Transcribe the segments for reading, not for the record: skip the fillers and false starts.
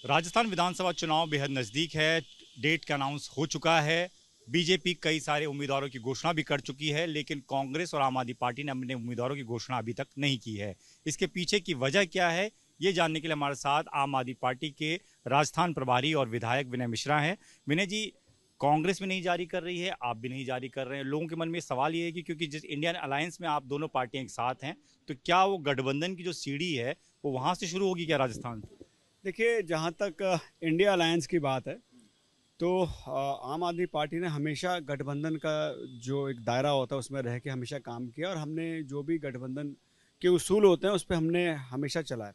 राजस्थान विधानसभा चुनाव बेहद नज़दीक है। डेट का अनाउंस हो चुका है। बीजेपी कई सारे उम्मीदवारों की घोषणा भी कर चुकी है, लेकिन कांग्रेस और आम आदमी पार्टी ने अपने उम्मीदवारों की घोषणा अभी तक नहीं की है। इसके पीछे की वजह क्या है, ये जानने के लिए हमारे साथ आम आदमी पार्टी के राजस्थान प्रभारी और विधायक विनय मिश्रा हैं। विनय जी, कांग्रेस भी नहीं जारी कर रही है, आप भी नहीं जारी कर रहे हैं। लोगों के मन में सवाल ये है कि क्योंकि जिस इंडियन अलायंस में आप दोनों पार्टियां एक साथ हैं, तो क्या वो गठबंधन की जो सीढ़ी है वो वहां से शुरू होगी क्या, राजस्थान से? देखिए, जहाँ तक इंडिया अलायंस की बात है तो आम आदमी पार्टी ने हमेशा गठबंधन का जो एक दायरा होता है उसमें रह के हमेशा काम किया और हमने जो भी गठबंधन के उसूल होते हैं उस पर हमने हमेशा चला है।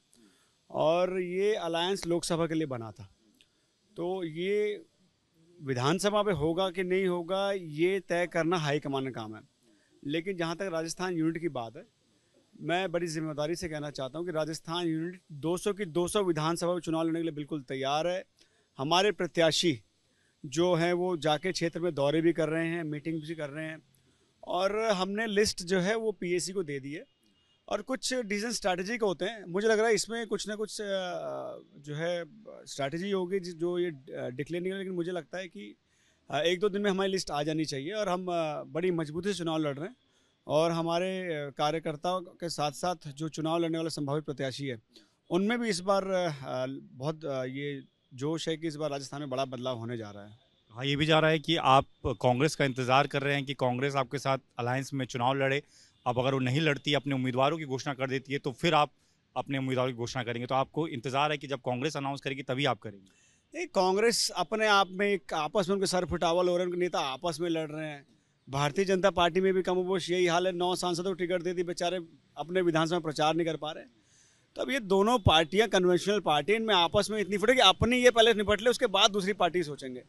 और ये अलायंस लोकसभा के लिए बना था, तो ये विधानसभा में होगा कि नहीं होगा ये तय करना हाईकमान का काम है। लेकिन जहाँ तक राजस्थान यूनिट की बात है, मैं बड़ी जिम्मेदारी से कहना चाहता हूँ कि राजस्थान यूनिट 200 की 200 विधानसभा में चुनाव लड़ने के लिए बिल्कुल तैयार है। हमारे प्रत्याशी जो हैं वो जाके क्षेत्र में दौरे भी कर रहे हैं, मीटिंग भी कर रहे हैं और हमने लिस्ट जो है वो पीएसी को दे दी है। और कुछ डिसीजन स्ट्रैटेजिक होते हैं, मुझे लग रहा है इसमें कुछ ना कुछ जो है स्ट्रैटेजी होगी जो ये डिक्लेयर नहीं है। लेकिन मुझे लगता है कि एक दो दिन में हमारी लिस्ट आ जानी चाहिए और हम बड़ी मजबूती से चुनाव लड़ रहे हैं। और हमारे कार्यकर्ताओं के साथ साथ जो चुनाव लड़ने वाले संभावित प्रत्याशी है उनमें भी इस बार बहुत ये जोश है कि इस बार राजस्थान में बड़ा बदलाव होने जा रहा है। हाँ, ये भी जा रहा है कि आप कांग्रेस का इंतजार कर रहे हैं कि कांग्रेस आपके साथ अलायंस में चुनाव लड़े। अब अगर वो नहीं लड़ती, अपने उम्मीदवारों की घोषणा कर देती है, तो फिर आप अपने उम्मीदवारों की घोषणा करेंगे। तो आपको इंतजार है कि जब कांग्रेस अनाउंस करेगी तभी आप करेंगे। नहीं, कांग्रेस अपने आप में एक आपस में उनके सर फुटावल हो रहे हैं, उनके नेता आपस में लड़ रहे हैं। भारतीय जनता पार्टी में भी कमोबेश यही हाल है, 9 सांसदों को टिकट दे दी, बेचारे अपने विधानसभा में प्रचार नहीं कर पा रहे। तो अब ये दोनों पार्टियां कन्वेंशनल पार्टी, इनमें आपस में इतनी फुटे कि अपनी ये पहले निपट ले, उसके बाद दूसरी पार्टी सोचेंगे।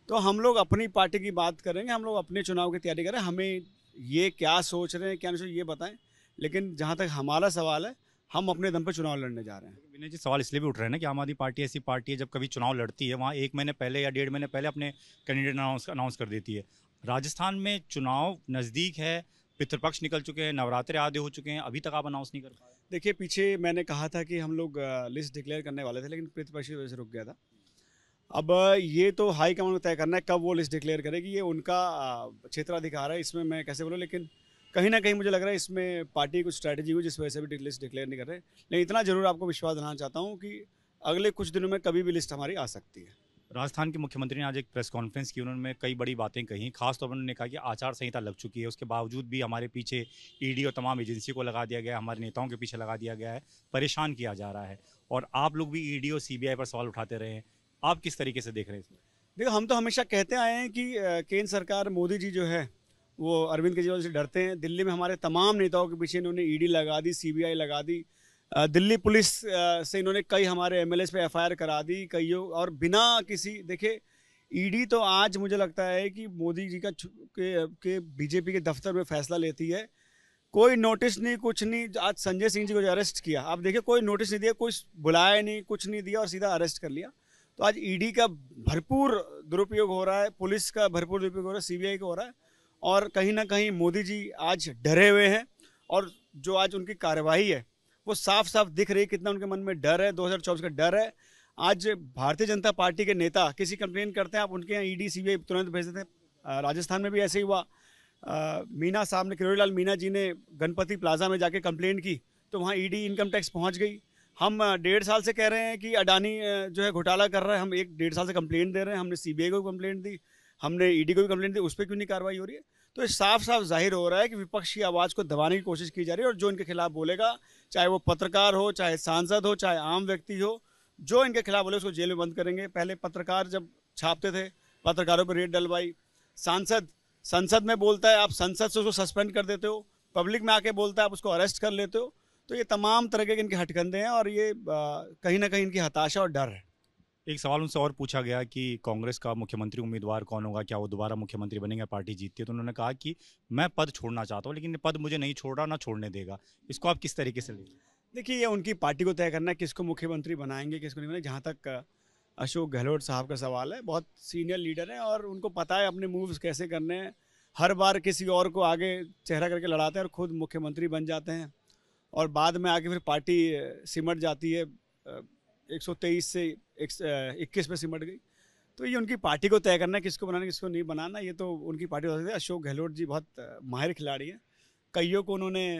तो हम लोग अपनी पार्टी की बात करेंगे, हम लोग अपने चुनाव की तैयारी करें। हमें ये क्या सोच रहे हैं क्या नहीं सोच ये बताएं। लेकिन जहाँ तक हमारा सवाल है, हम अपने दम पर चुनाव लड़ने जा रहे हैं। विनय जी, सवाल इसलिए भी उठ रहे हैं ना कि आम आदमी पार्टी ऐसी पार्टी है, जब कभी चुनाव लड़ती है वहाँ 1 महीने पहले या 1.5 महीने पहले अपने कैंडिडेट अनाउंस कर देती है। राजस्थान में चुनाव नज़दीक है, पितृपक्ष निकल चुके हैं, नवरात्रे आदि हो चुके हैं, अभी तक आप अनाउंस नहीं कर पा रहे। देखिए, पीछे मैंने कहा था कि हम लोग लिस्ट डिक्लेयर करने वाले थे, लेकिन प्रतिपक्ष की वजह से रुक गया था। अब ये तो हाई कमान को तय करना है कब वो लिस्ट डिक्लेयर करेगी, ये उनका क्षेत्राधिकार है, इसमें मैं कैसे बोलूँ। लेकिन कहीं ना कहीं मुझे लग रहा है इसमें पार्टी कुछ स्ट्रैटेजी हुई जिस वजह से भी लिस्ट डिक्लेयर नहीं कर रहे। लेकिन इतना जरूर आपको विश्वास दिलाना चाहता हूँ कि अगले कुछ दिनों में कभी भी लिस्ट हमारी आ सकती है। राजस्थान के मुख्यमंत्री ने आज एक प्रेस कॉन्फ्रेंस की, उन्होंने कई बड़ी बातें कही। खासतौर पर उन्होंने कहा कि आचार संहिता लग चुकी है, उसके बावजूद भी हमारे पीछे ईडी और तमाम एजेंसी को लगा दिया गया है, हमारे नेताओं के पीछे लगा दिया गया है, परेशान किया जा रहा है। और आप लोग भी ईडी और सीबीआई पर सवाल उठाते रहे हैं। आप किस तरीके से देख रहे हैं इसमें? देखो, हम तो हमेशा कहते आए हैं कि केंद्र सरकार मोदी जी जो है वो अरविंद केजरीवाल से डरते हैं। दिल्ली में हमारे तमाम नेताओं के पीछे इन्होंने ईडी लगा दी, सीबीआई लगा दी। दिल्ली पुलिस से इन्होंने कई हमारे एमएलएस पे एफआईआर करा दी कईयों, और बिना किसी देखे ईडी तो आज मुझे लगता है कि मोदी जी के बीजेपी के दफ्तर में फैसला लेती है। कोई नोटिस नहीं, कुछ नहीं। आज संजय सिंह जी को जो अरेस्ट किया, आप देखिए, कोई नोटिस नहीं दिया, कोई बुलाया नहीं, कुछ नहीं दिया और सीधा अरेस्ट कर लिया। तो आज ईडी का भरपूर दुरुपयोग हो रहा है, पुलिस का भरपूर दुरुपयोग हो रहा है, सीबीआई का हो रहा है। और कहीं ना कहीं मोदी जी आज डरे हुए हैं। और जो आज उनकी कार्यवाही है वो साफ साफ दिख रही है कितना उनके मन में डर है, 2024 का डर है। आज भारतीय जनता पार्टी के नेता किसी कंप्लेन करते हैं, आप उनके यहाँ ईडी सीबीआई तुरंत भेज देते हैं। राजस्थान में भी ऐसे ही हुआ। मीना साहब ने, किरोड़ी लाल मीना जी ने गणपति प्लाजा में जाके कंप्लेन की तो वहाँ ईडी इनकम टैक्स पहुँच गई। हम 1.5 साल से कह रहे हैं कि अडानी जो है घोटाला कर रहा है, हम 1-1.5 साल से कंप्लेंट दे रहे हैं। हमने सीबीआई को कंप्लेंट दी, हमने ईडी को भी कंप्लेंट दी, उस पर क्यों नहीं कार्रवाई हो रही है? तो ये साफ साफ जाहिर हो रहा है कि विपक्ष की आवाज़ को दबाने की कोशिश की जा रही है। और जो इनके खिलाफ बोलेगा, चाहे वो पत्रकार हो, चाहे सांसद हो, चाहे आम व्यक्ति हो, जो इनके खिलाफ बोले उसको जेल में बंद करेंगे। पहले पत्रकार जब छापते थे, पत्रकारों पर रेड डलवाई। सांसद संसद में बोलता है, आप संसद से उसको सस्पेंड कर देते हो। पब्लिक में आके बोलता है, आप उसको अरेस्ट कर लेते हो। तो ये तमाम तरह के इनके हथकंडे हैं और ये कहीं ना कहीं इनकी हताशा और डर है। एक सवाल उनसे और पूछा गया कि कांग्रेस का मुख्यमंत्री उम्मीदवार कौन होगा, क्या वो दोबारा मुख्यमंत्री बनेंगे, पार्टी जीतती है। तो उन्होंने कहा कि मैं पद छोड़ना चाहता हूँ, लेकिन ये पद मुझे नहीं छोड़ रहा, ना छोड़ने देगा। इसको आप किस तरीके से लेंगे? देखिए, ये उनकी पार्टी को तय करना है किसको मुख्यमंत्री बनाएंगे, किसको नहीं बनाएंगे। जहाँ तक अशोक गहलोत साहब का सवाल है, बहुत सीनियर लीडर हैं और उनको पता है अपने मूव्स कैसे करने हैं। हर बार किसी और को आगे चेहरा करके लड़ाते हैं और खुद मुख्यमंत्री बन जाते हैं और बाद में आके फिर पार्टी सिमट जाती है। 123 से 21 पे सिमट गई। तो ये उनकी पार्टी को तय करना है किसको बनाना किसको नहीं बनाना, ये तो उनकी पार्टी हो सकती है। अशोक गहलोत जी बहुत माहिर खिलाड़ी हैं, कईयों को उन्होंने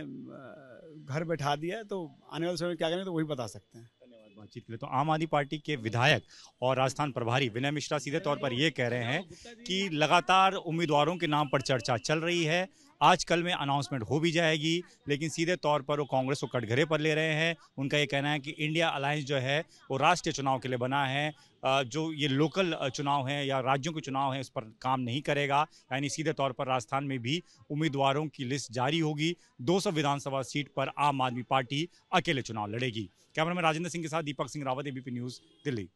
घर बैठा दिया है, तो आने वाले समय में क्या करेंगे तो वही बता सकते हैं। बातचीत के लिए तो आम आदमी पार्टी के विधायक और राजस्थान प्रभारी विनय मिश्रा सीधे तौर पर ये कह रहे हैं कि लगातार उम्मीदवारों के नाम पर चर्चा चल रही है, आज कल में अनाउंसमेंट हो भी जाएगी, लेकिन सीधे तौर पर वो कांग्रेस को कटघरे पर ले रहे हैं। उनका ये कहना है कि इंडिया अलायंस जो है वो राष्ट्रीय चुनाव के लिए बना है, जो ये लोकल चुनाव हैं या राज्यों के चुनाव हैं उस पर काम नहीं करेगा। यानी सीधे तौर पर राजस्थान में भी उम्मीदवारों की लिस्ट जारी होगी, 200 विधानसभा सीट पर आम आदमी पार्टी अकेले चुनाव लड़ेगी। कैमरामैन राजेंद्र सिंह के साथ दीपक सिंह रावत, एबीपी न्यूज़, दिल्ली।